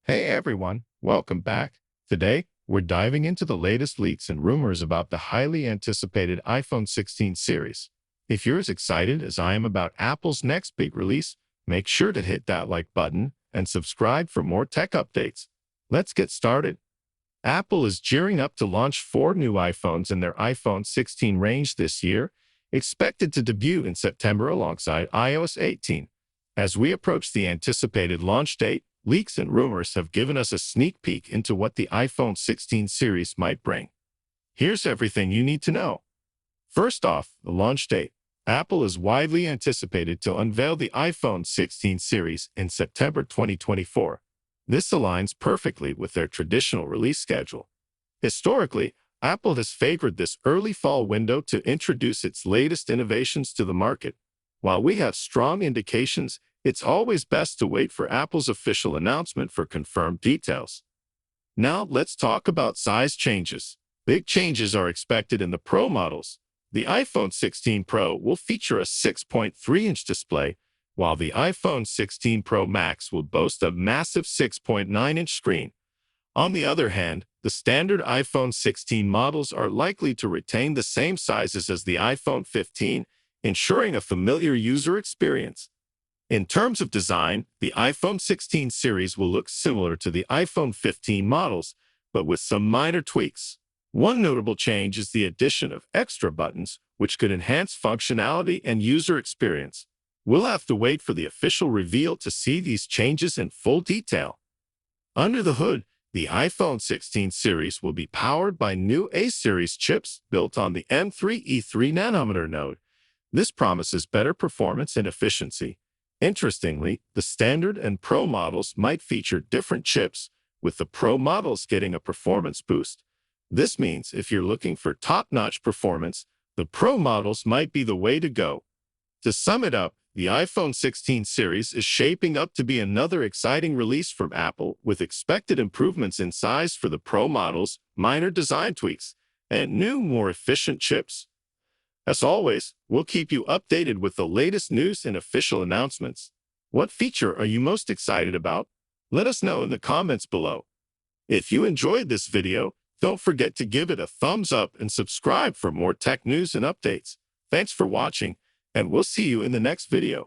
Hey everyone, welcome back. Today, we're diving into the latest leaks and rumors about the highly anticipated iPhone 16 series. If you're as excited as I am about Apple's next big release, make sure to hit that like button and subscribe for more tech updates. Let's get started. Apple is gearing up to launch four new iPhones in their iPhone 16 range this year, expected to debut in September alongside iOS 18. As we approach the anticipated launch date, leaks and rumors have given us a sneak peek into what the iPhone 16 series might bring. Here's everything you need to know. First off, the launch date. Apple is widely anticipated to unveil the iPhone 16 series in September 2024. This aligns perfectly with their traditional release schedule. Historically, Apple has favored this early fall window to introduce its latest innovations to the market. While we have strong indications, it's always best to wait for Apple's official announcement for confirmed details. Now, let's talk about size changes. Big changes are expected in the Pro models. The iPhone 16 Pro will feature a 6.3-inch display, while the iPhone 16 Pro Max will boast a massive 6.9-inch screen. On the other hand, the standard iPhone 16 models are likely to retain the same sizes as the iPhone 15, ensuring a familiar user experience. In terms of design, the iPhone 16 series will look similar to the iPhone 15 models, but with some minor tweaks. One notable change is the addition of extra buttons, which could enhance functionality and user experience. We'll have to wait for the official reveal to see these changes in full detail. Under the hood, the iPhone 16 series will be powered by new A-series chips built on the M3 E3 nanometer node. This promises better performance and efficiency. Interestingly, the standard and Pro models might feature different chips, with the Pro models getting a performance boost. This means if you're looking for top-notch performance, the Pro models might be the way to go. To sum it up, the iPhone 16 series is shaping up to be another exciting release from Apple, with expected improvements in size for the Pro models, minor design tweaks, and new, more efficient chips. As always, we'll keep you updated with the latest news and official announcements. What feature are you most excited about? Let us know in the comments below. If you enjoyed this video, don't forget to give it a thumbs up and subscribe for more tech news and updates. Thanks for watching, and we'll see you in the next video.